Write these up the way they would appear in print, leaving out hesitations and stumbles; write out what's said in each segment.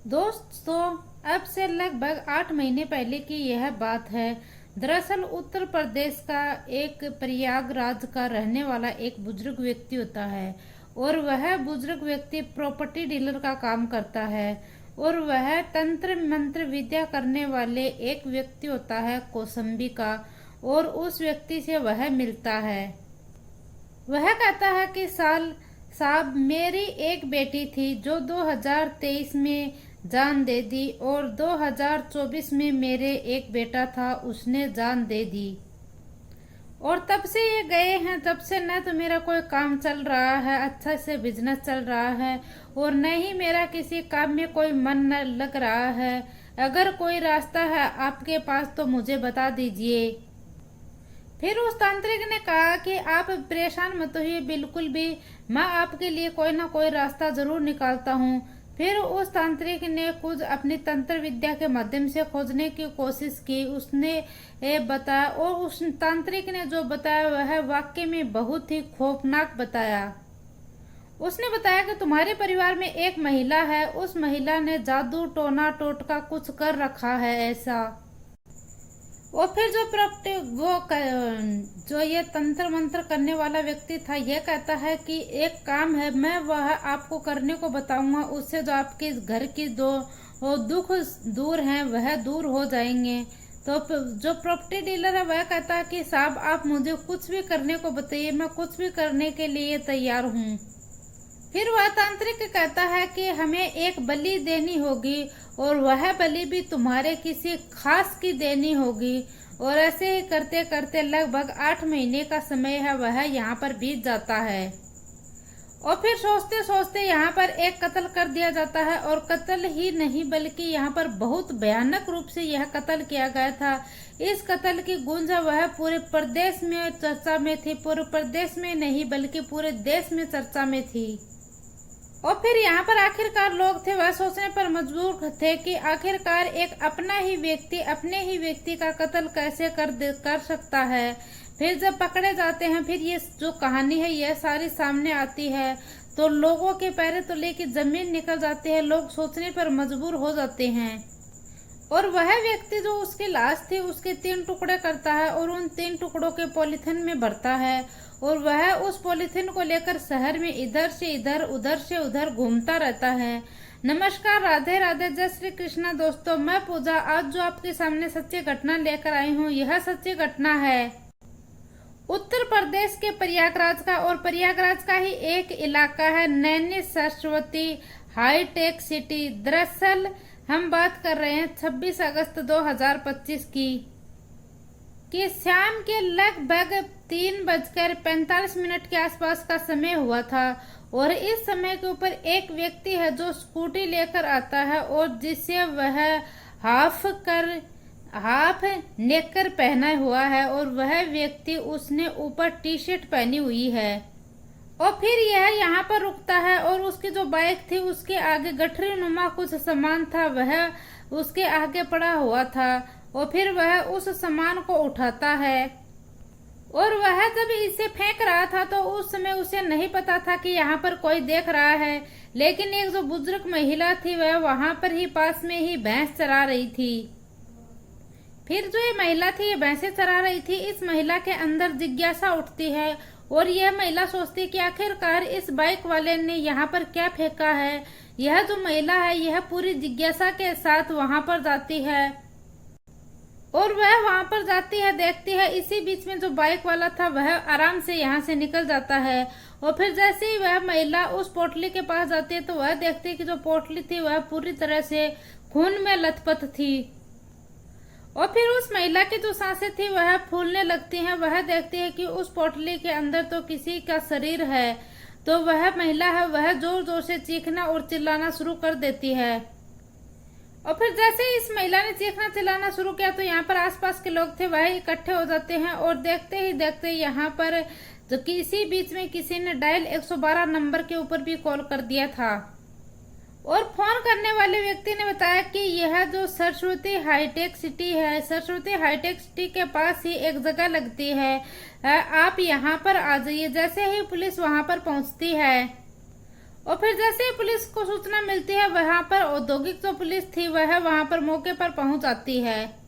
दोस्तों, अब से लगभग 8 महीने पहले की यह बात है। दरअसल उत्तर प्रदेश का एक प्रयागराज का रहने वाला एक बुजुर्ग व्यक्ति होता है और वह बुजुर्ग व्यक्ति प्रॉपर्टी डीलर का काम करता है और वह तंत्र मंत्र विद्या करने वाले एक व्यक्ति होता है कौसंबी का। और उस व्यक्ति से वह मिलता है। वह कहता है कि साहब, मेरी एक बेटी थी जो 2023 में जान दे दी और 2024 में मेरे एक बेटा था, उसने जान दे दी। और तब से ये गए हैं। तब से न तो मेरा कोई काम चल रहा है, अच्छा से बिजनेस चल रहा है, और न ही मेरा किसी काम में कोई मन न लग रहा है। अगर कोई रास्ता है आपके पास तो मुझे बता दीजिए। फिर उस तांत्रिक ने कहा कि आप परेशान मत होइए, बिल्कुल भी, मैं आपके लिए कोई ना कोई रास्ता जरूर निकालता हूँ। फिर उस तांत्रिक ने कुछ अपनी तंत्र विद्या के माध्यम से खोजने की कोशिश की। उसने बताया, और उस तांत्रिक ने जो बताया वह वाकई में बहुत ही खौफनाक बताया। उसने बताया कि तुम्हारे परिवार में एक महिला है, उस महिला ने जादू टोना टोटका कुछ कर रखा है ऐसा। और फिर जो ये तंत्र मंत्र करने वाला व्यक्ति था, यह कहता है कि एक काम है, मैं वह आपको करने को बताऊंगा, उससे जो आपके घर की दो वो दुख दूर हैं वह दूर हो जाएंगे। तो जो प्रॉपर्टी डीलर है वह कहता है कि साहब, आप मुझे कुछ भी करने को बताइए, मैं कुछ भी करने के लिए तैयार हूँ। फिर वह तांत्रिक कहता है कि हमें एक बलि देनी होगी और वह बलि भी तुम्हारे किसी खास की देनी होगी। और ऐसे ही करते करते लगभग 8 महीने का समय है वह यहाँ पर बीत जाता है। और फिर सोचते सोचते यहाँ पर एक कत्ल कर दिया जाता है। और कत्ल ही नहीं बल्कि यहाँ पर बहुत भयानक रूप से यह कत्ल किया गया था। इस कत्ल की गूंज वह पूरे प्रदेश में चर्चा में थी। पूरे प्रदेश में नहीं बल्कि पूरे देश में चर्चा में थी। और फिर यहाँ पर आखिरकार लोग थे वह सोचने पर मजबूर थे कि आखिरकार एक अपने ही व्यक्ति का कत्ल कैसे कर सकता है। फिर जब पकड़े जाते हैं, फिर ये जो कहानी है यह सारी सामने आती है, तो लोगों के पैर तो लेके जमीन निकल जाती है। लोग सोचने पर मजबूर हो जाते हैं। और वह व्यक्ति जो उसकी लाश थी उसके 3 टुकड़े करता है और उन 3 टुकड़ों के पॉलीथिन में भरता है। और वह उस पॉलीथिन को लेकर शहर में इधर से इधर उधर से उधर घूमता रहता है। नमस्कार, राधे राधे, जय श्री कृष्णा। दोस्तों, मैं पूजा आज जो आपके सामने सच्ची घटना लेकर आई हूँ, यह सच्ची घटना है उत्तर प्रदेश के प्रयागराज का। और प्रयागराज का ही एक इलाका है नैनी सरस्वती हाईटेक सिटी। दरअसल हम बात कर रहे हैं 26 अगस्त 2025 की कि शाम के लगभग 3:45 के आसपास का समय हुआ था। और इस समय के ऊपर एक व्यक्ति है जो स्कूटी लेकर आता है और जिसे वह हाफ नेकर पहना हुआ है और वह व्यक्ति उसने ऊपर टी शर्ट पहनी हुई है। और फिर यह यहाँ पर रुकता है और उसकी जो बाइक थी उसके आगे गठरी नुमा कुछ सामान था, वह उसके आगे पड़ा हुआ था। और फिर वह उस सामान को उठाता है। और वह जब इसे फेंक रहा था तो उस समय उसे नहीं पता था कि यहाँ पर कोई देख रहा है। लेकिन एक जो बुजुर्ग महिला थी वह वहां पर ही पास में ही भैंस चरा रही थी। फिर जो ये महिला थी ये भैंसे चरा रही थी। इस महिला के अंदर जिज्ञासा उठती है और यह महिला सोचती कि आखिरकार इस बाइक वाले ने यहाँ पर क्या फेंका है। यह जो महिला है यह पूरी जिज्ञासा के साथ वहां पर जाती है और वह वहां पर जाती है, देखती है। इसी बीच में जो बाइक वाला था वह आराम से यहाँ से निकल जाता है। और फिर जैसे ही वह महिला उस पोटली के पास जाती है तो वह देखती है कि जो पोटली थी वह पूरी तरह से खून में लथपथ थी। और फिर उस महिला की जो सांसें थी वह फूलने लगती हैं। वह देखती है कि उस पोटली के अंदर तो किसी का शरीर है। तो वह महिला है वह जोर जोर से चीखना और चिल्लाना शुरू कर देती है। और फिर जैसे ही इस महिला ने चीखना चिल्लाना शुरू किया तो यहाँ पर आसपास के लोग थे वह इकट्ठे हो जाते हैं। और देखते ही देखते यहाँ पर जो किसी बीच में किसी ने डायल 112 नंबर के ऊपर भी कॉल कर दिया था। और फोन करने वाले व्यक्ति ने बताया कि यह जो सरस्वती हाईटेक सिटी है, सरस्वती हाईटेक सिटी के पास ही एक जगह लगती है, आप यहाँ पर आ जाइए। जैसे ही पुलिस वहां पर पहुंचती है और फिर जैसे ही पुलिस को सूचना मिलती है, वहां पर औद्योगिक जो पुलिस थी वह वहां पर मौके पर पहुंच जाती है।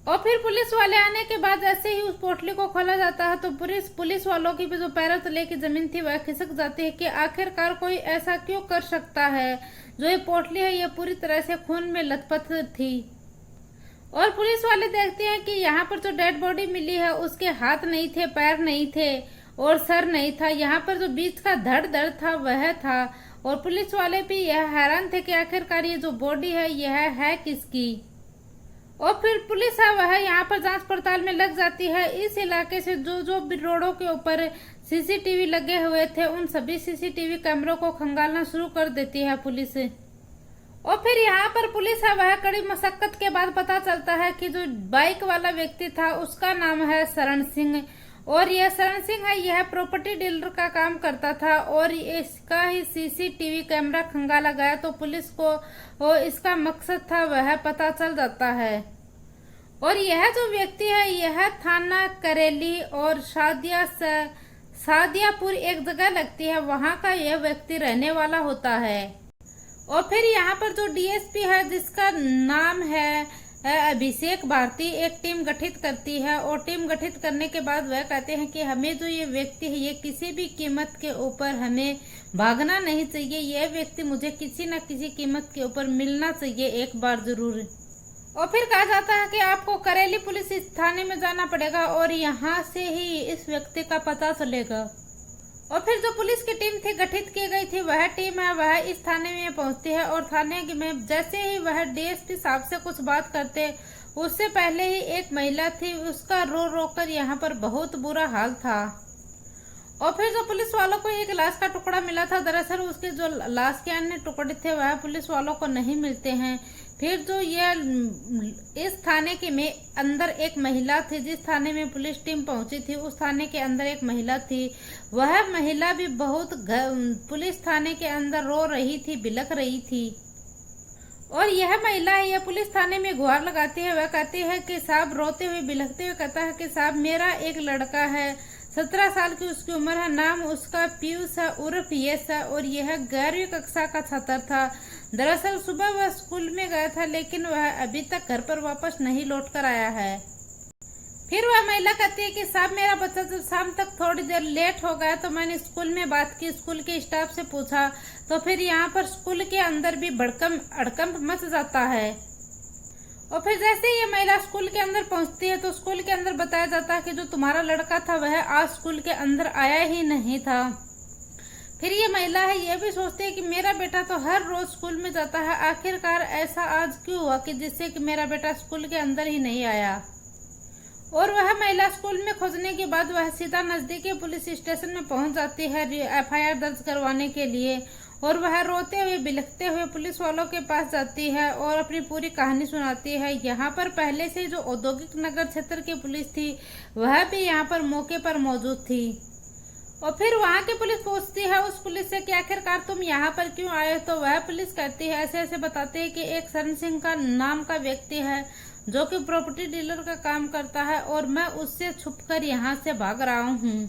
और फिर पुलिस वाले आने के बाद जैसे ही उस पोटली को खोला जाता है तो पुलिस वालों की भी जो पैरों तले की जमीन थी वह खिसक जाती है कि आखिरकार कोई ऐसा क्यों कर सकता है। जो ये पोटली है ये पूरी तरह से खून में लथपथ थी। और पुलिस वाले देखते हैं कि यहाँ पर जो डेड बॉडी मिली है उसके हाथ नहीं थे, पैर नहीं थे और सर नहीं था। यहाँ पर जो बीच का धड़ था वह था। और पुलिस वाले भी यह हैरान थे कि आखिरकार ये जो बॉडी है यह है किसकी। और फिर पुलिस है वह यहाँ पर जांच पड़ताल में लग जाती है। इस इलाके से जो भी रोडों के ऊपर सीसीटीवी लगे हुए थे उन सभी सीसीटीवी कैमरों को खंगालना शुरू कर देती है पुलिस। और फिर यहाँ पर पुलिस है वह कड़ी मशक्कत के बाद पता चलता है कि जो बाइक वाला व्यक्ति था उसका नाम है शरण सिंह। और यह शरण सिंह है, यह प्रॉपर्टी डीलर का काम करता था और इसका ही सीसीटीवी कैमरा खंगाला गया तो पुलिस को इसका मकसद था वह पता चल जाता है। और यह जो व्यक्ति है यह थाना करेली और सादियापुर एक जगह लगती है, वहां का यह व्यक्ति रहने वाला होता है। और फिर यहाँ पर जो डीएसपी है जिसका नाम है अभिषेक भारती, एक टीम गठित करती है। और टीम गठित करने के बाद वह कहते हैं कि हमें जो ये व्यक्ति है ये किसी भी कीमत के ऊपर हमें भागना नहीं चाहिए। यह व्यक्ति मुझे किसी न किसी कीमत के ऊपर मिलना चाहिए एक बार जरूर। और फिर कहा जाता है कि आपको करेली पुलिस थाने में जाना पड़ेगा और यहाँ से ही इस व्यक्ति का पता चलेगा। और फिर जो पुलिस की टीम थी गठित की गई थी वह टीम है वह इस थाने में पहुंचती है। और थाने में जैसे ही वह डीएसपी साहब से कुछ बात करते उससे पहले ही एक महिला थी, उसका रो रो कर यहाँ पर बहुत बुरा हाल था। और फिर जो पुलिस वालों को एक लाश का टुकड़ा मिला था, दरअसल उसके जो लाश के अन्य टुकड़े थे वह पुलिस वालों को नहीं मिलते हैं। फिर जो यह इस थाने के में अंदर एक महिला थी, जिस थाने में पुलिस टीम पहुंची थी उस थाने के अंदर एक महिला थी। वह महिला भी बहुत पुलिस थाने के अंदर रो रही थी, बिलख रही थी। और यह महिला है यह पुलिस थाने में गुहार लगाती है। वह कहती है कि साहब, रोते हुए बिलखते हुए कहता है कि साहब मेरा एक लड़का है, 17 साल की उसकी उम्र है, नाम उसका पीयूष है उर्फ यश है और यह 11वीं कक्षा का छात्र था। दरअसल सुबह वह स्कूल में गया था लेकिन वह अभी तक घर पर वापस नहीं लौट कर आया है। फिर वह महिला कहती है कि साहब मेरा बच्चा जब शाम तक थोड़ी देर लेट हो गया तो मैंने स्कूल में बात की, स्कूल के स्टाफ से पूछा तो फिर यहाँ पर स्कूल के अंदर भी हड़कंप मच जाता है। और फिर जैसे ही ये महिला स्कूल के अंदर पहुंचती है तो स्कूल के अंदर बताया जाता है कि जो तुम्हारा लड़का था वह आज स्कूल के अंदर आया ही नहीं था। फिर ये महिला है यह भी सोचती है कि मेरा बेटा तो हर रोज स्कूल में जाता है, आखिरकार ऐसा आज क्यों हुआ कि जिससे कि मेरा बेटा स्कूल के अंदर ही नहीं आया। और वह महिला स्कूल में खोजने के बाद वह सीधा नजदीकी पुलिस स्टेशन में पहुंच जाती है एफआईआर दर्ज करवाने के लिए। और वह रोते हुए बिलखते हुए पुलिस वालों के पास जाती है और अपनी पूरी कहानी सुनाती है। यहाँ पर पहले से जो औद्योगिक नगर क्षेत्र की पुलिस थी वह भी यहाँ पर मौके पर मौजूद थी। और फिर वहाँ की पुलिस पूछती है उस पुलिस से कि आखिरकार तुम यहाँ पर क्यों आए, तो वह पुलिस कहती है ऐसे ऐसे बताते हैं कि एक शरण सिंह का नाम का व्यक्ति है जो कि प्रॉपर्टी डीलर का काम करता है और मैं उससे छुपकर यहाँ से भाग रहा हूँ।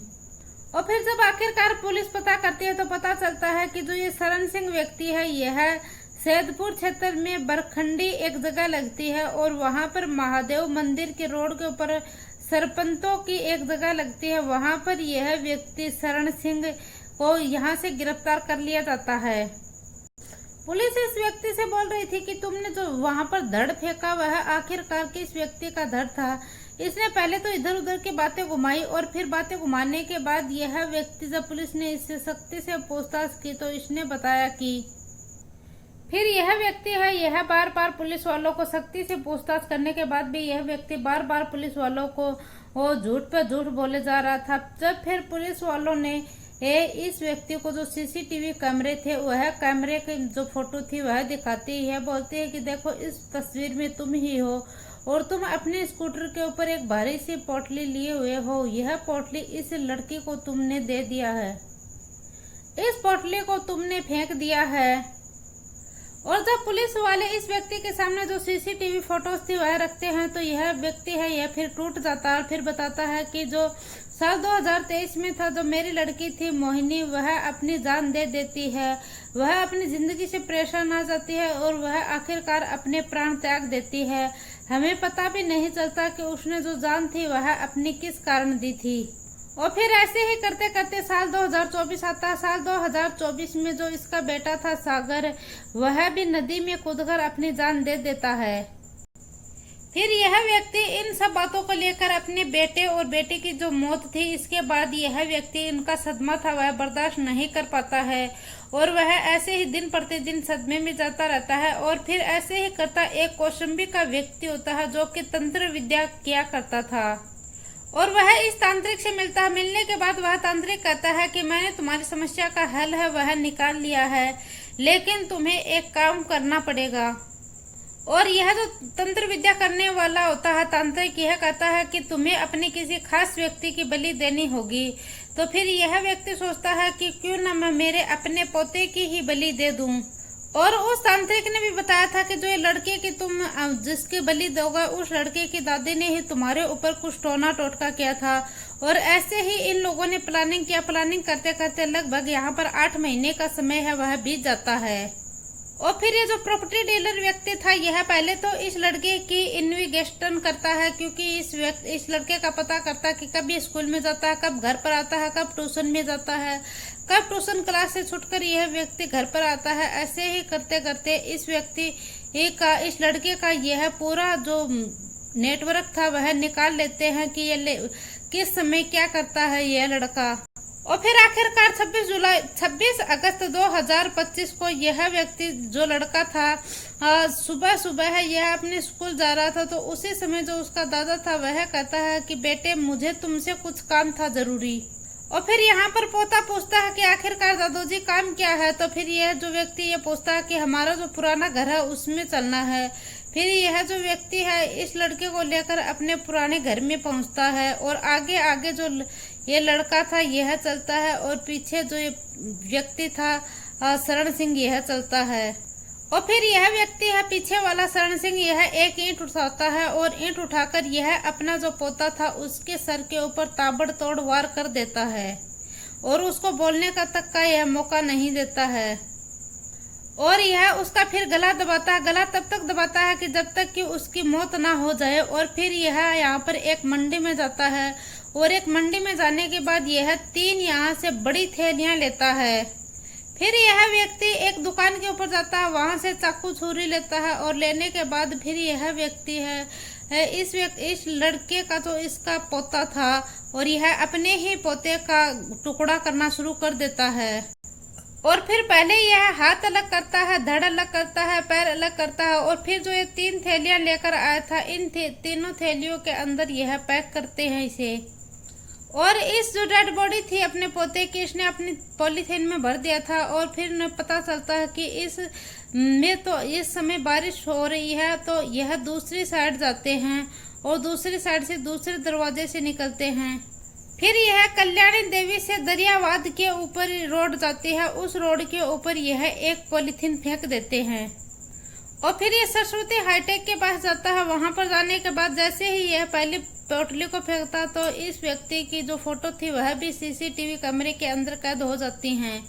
और फिर जब आखिरकार पुलिस पता करती है तो पता चलता है कि जो ये शरण सिंह व्यक्ति है यह सैदपुर क्षेत्र में बरखंडी एक जगह लगती है और वहाँ पर महादेव मंदिर के रोड के ऊपर सरपंतों की एक जगह लगती है, वहाँ पर यह व्यक्ति शरण सिंह को यहाँ से गिरफ्तार कर लिया जाता है। पुलिस इस व्यक्ति से बोल रही थी कि तुमने जो वहाँ पर धड़ फेंका वह आखिरकार किस व्यक्ति का धड़ था। इसने पहले तो इधर उधर की बातें घुमाई और फिर बातें घुमाने के बाद यह व्यक्ति जब पुलिस ने इससे सख्ती से पूछताछ की तो इसने बताया कि फिर यह व्यक्ति है यह बार बार पुलिस वालों को सख्ती से पूछताछ करने के बाद भी यह व्यक्ति बार बार पुलिस वालों को वो झूठ पे झूठ बोले जा रहा था। जब फिर पुलिस वालों ने इस व्यक्ति को जो सीसीटीवी कैमरे थे वह कैमरे की जो फोटो थी वह दिखाती है, बोलती है कि देखो इस तस्वीर में तुम ही हो और तुम अपने स्कूटर के ऊपर एक भारी सी पोटली लिए हुए हो। यह पोटली इस लड़की को तुमने दे दिया है, इस पोटली को तुमने फेंक दिया है। और जब पुलिस वाले इस व्यक्ति के सामने जो सीसीटीवी फोटोज थी वह रखते हैं तो यह व्यक्ति है यह फिर टूट जाता है और फिर बताता है कि जो साल 2023 में था, जो मेरी लड़की थी मोहिनी, वह अपनी जान दे देती है, वह अपनी जिंदगी से परेशान आ जाती है और वह आखिरकार अपने प्राण त्याग देती है। हमें पता भी नहीं चलता कि उसने जो जान थी वह अपनी किस कारण दी थी। और फिर ऐसे ही करते करते साल 2024 आता है। साल 2024 में जो इसका बेटा था सागर, वह भी नदी में कूदकर अपनी जान दे देता है। फिर यह व्यक्ति इन सब बातों को लेकर अपने बेटे और बेटे की जो मौत थी, इसके बाद यह व्यक्ति, इनका सदमा था, वह बर्दाश्त नहीं कर पाता है और वह ऐसे ही दिन प्रतिदिन सदमे में जाता रहता है। और फिर ऐसे ही करता एक कौशंबी का व्यक्ति होता है जो कि तंत्र विद्या किया करता था और वह इस तांत्रिक से मिलता है। मिलने के बाद वह तांत्रिक कहता है कि मैंने तुम्हारी समस्या का हल है वह निकाल लिया है, लेकिन तुम्हें एक काम करना पड़ेगा। और यह जो तंत्र विद्या करने वाला होता है तांत्रिक, यह कहता है कि तुम्हें अपने किसी खास व्यक्ति की बलि देनी होगी। तो फिर यह व्यक्ति सोचता है कि क्यों न मैं मेरे अपने पोते की ही बलि दे दूं। और उस तांत्रिक ने भी बताया था कि जो ये लड़के की तुम जिसकी बलि दोगे, उस लड़के की दादी ने ही तुम्हारे ऊपर कुछ टोना टोटका किया था। और ऐसे ही इन लोगों ने प्लानिंग किया। प्लानिंग करते करते लगभग यहाँ पर 8 महीने का समय है वह बीत जाता है। और फिर ये जो प्रॉपर्टी डीलर व्यक्ति था, यह पहले तो इस लड़के की इन्वेस्टिगेशन करता है, क्योंकि इस लड़के का पता करता है कि कब ये स्कूल में जाता है, कब घर पर आता है, कब ट्यूशन में जाता है, कब ट्यूशन क्लास से छूटकर यह व्यक्ति घर पर आता है। ऐसे ही करते करते इस व्यक्ति का, इस लड़के का यह पूरा जो नेटवर्क था वह निकाल लेते हैं कि ये किस समय क्या करता है यह लड़का। और फिर आखिरकार 26 अगस्त 2025 को यह व्यक्ति, जो लड़का था, सुबह सुबह है यह अपने स्कूल जा रहा था। तो उसी समय जो उसका दादा था वह कहता है कि बेटे मुझे तुमसे कुछ काम था जरूरी। और फिर यहाँ पर पोता पूछता है कि आखिरकार दादोजी काम क्या है। तो फिर यह जो व्यक्ति ये पूछता है कि हमारा जो पुराना घर है उसमें चलना है। फिर यह जो व्यक्ति है इस लड़के को लेकर अपने पुराने घर में पहुंचता है और आगे आगे जो ये लड़का था यह चलता है और पीछे जो ये व्यक्ति था शरण सिंह यह चलता है। और फिर यह व्यक्ति है पीछे वाला शरण सिंह, यह एक ईंट उठाता है और ईंट उठाकर यह अपना जो पोता था उसके सर के ऊपर ताबड़तोड़ वार कर देता है और उसको बोलने का तक का यह मौका नहीं देता है। और यह उसका फिर गला दबाता है। गला तब तक दबाता है कि जब तक कि उसकी मौत ना हो जाए। और फिर यह यहाँ पर एक मंडी में जाता है और एक मंडी में जाने के बाद यह 3 यहाँ से बड़ी थैलियां लेता है। फिर यह व्यक्ति एक दुकान के ऊपर जाता है, वहां से चाकू छुरी लेता है और लेने के बाद फिर यह व्यक्ति है इस लड़के का जो इसका पोता था और यह अपने ही पोते का टुकड़ा करना शुरू कर देता है। और फिर पहले यह हाथ अलग करता है, धड़ अलग करता है, पैर अलग करता है और फिर जो ये 3 थैलियां लेकर आया था इन तीनों थैलियों के अंदर यह पैक करते हैं इसे। और इस जो डेड बॉडी थी अपने पोते की, इसने अपनी पॉलीथीन में भर दिया था। और फिर उन्हें पता चलता है कि इस समय बारिश हो रही है, तो यह दूसरी साइड जाते हैं और दूसरी साइड से दूसरे दरवाजे से निकलते हैं। फिर यह कल्याणी देवी से दरियावाद के ऊपर रोड जाती है, उस रोड के ऊपर यह एक पॉलीथीन फेंक देते हैं। और फिर ये सरस्वती हाईटेक के पास जाता है। वहां पर जाने के बाद जैसे ही यह पहले पोटली को फेंकता तो इस व्यक्ति की जो फोटो थी वह भी सीसीटीवी कैमरे के अंदर कैद हो जाती हैं।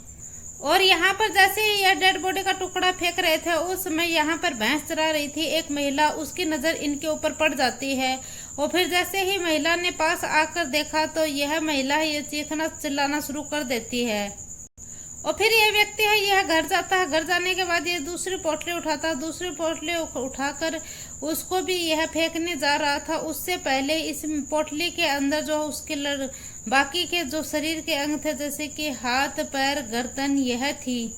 और यहाँ पर जैसे ही यह डेड बॉडी का टुकड़ा फेंक रहे थे उस समय यहाँ पर भैंस चरा रही थी एक महिला, उसकी नजर इनके ऊपर पड़ जाती है। और फिर जैसे ही महिला ने पास आकर देखा तो यह महिला ये चीखना चिल्लाना शुरू कर देती है। और फिर यह व्यक्ति है यह घर जाता है। घर जाने के बाद ये दूसरी पोटली उठाता है। दूसरी पोटली उठाकर उसको भी यह फेंकने जा रहा था, उससे पहले इस पोटली के अंदर जो उसके बाकी के जो शरीर के अंग थे जैसे कि हाथ, पैर, गर्दन यह थी।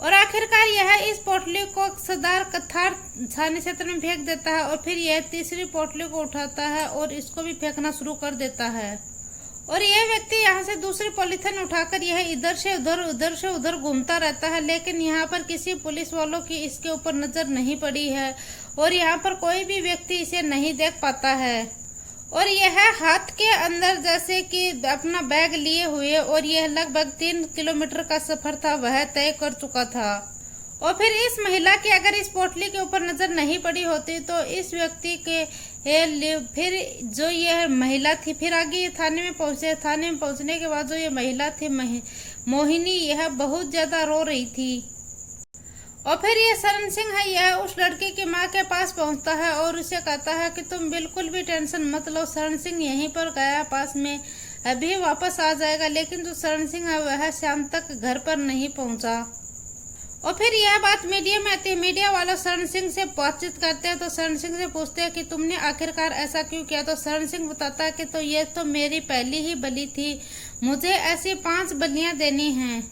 और आखिरकार यह इस पोटली को सदार कथार छानी क्षेत्र में फेंक देता है। और फिर यह तीसरी पोटली को उठाता है और इसको भी फेंकना शुरू कर देता है। और यह व्यक्ति यहाँ से दूसरी पॉलीथिन उठाकर यह इधर से उधर घूमता रहता है, लेकिन यहाँ पर किसी पुलिस वालों की इसके ऊपर नजर नहीं पड़ी है और यहाँ पर कोई भी व्यक्ति इसे नहीं देख पाता है। और यह हाथ के अंदर जैसे कि अपना बैग लिए हुए और यह लगभग 3 किलोमीटर का सफर था वह तय कर चुका था। और फिर इस महिला की अगर इस पोटली के ऊपर नजर नहीं पड़ी होती तो इस व्यक्ति के फिर जो यह महिला थी, फिर आगे ये थाने में पहुंचे। थाने में पहुंचने के बाद जो ये महिला थी मोहिनी, यह बहुत ज्यादा रो रही थी। और फिर ये शरण सिंह है, यह उस लड़की की माँ के पास पहुंचता है और उसे कहता है कि तुम बिल्कुल भी टेंशन मत लो, शरण सिंह यहीं पर गया पास में, अभी वापस आ जाएगा। लेकिन जो शरण सिंह है वह शाम तक घर पर नहीं पहुंचा। और फिर यह बात मीडिया में आती है। मीडिया वालों शरण सिंह से बातचीत करते हैं तो शरण सिंह से पूछते हैं कि तुमने आखिरकार ऐसा क्यों किया। तो शरण सिंह बताता है कि तो ये तो मेरी पहली ही बलि थी, मुझे ऐसी 5 बलियां देनी हैं।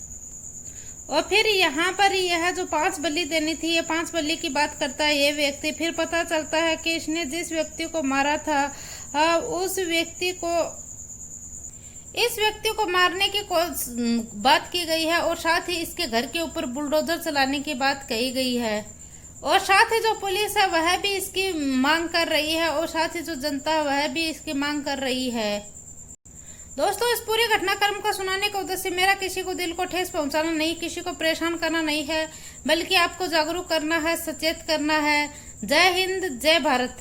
और फिर यहाँ पर यह जो 5 बलि देनी थी, ये 5 बलि की बात करता है ये व्यक्ति। फिर पता चलता है कि इसने जिस व्यक्ति को मारा था इस व्यक्ति को मारने की बात की गई है और साथ ही इसके घर के ऊपर बुलडोजर चलाने की बात कही गई है। और साथ ही जो पुलिस है वह भी इसकी मांग कर रही है और साथ ही जो जनता है वह भी इसकी मांग कर रही है। दोस्तों, इस पूरे घटनाक्रम को सुनाने का उद्देश्य मेरा किसी को दिल को ठेस पहुंचाना नहीं, किसी को परेशान करना नहीं है, बल्कि आपको जागरूक करना है, सचेत करना है। जय हिंद, जय भारत।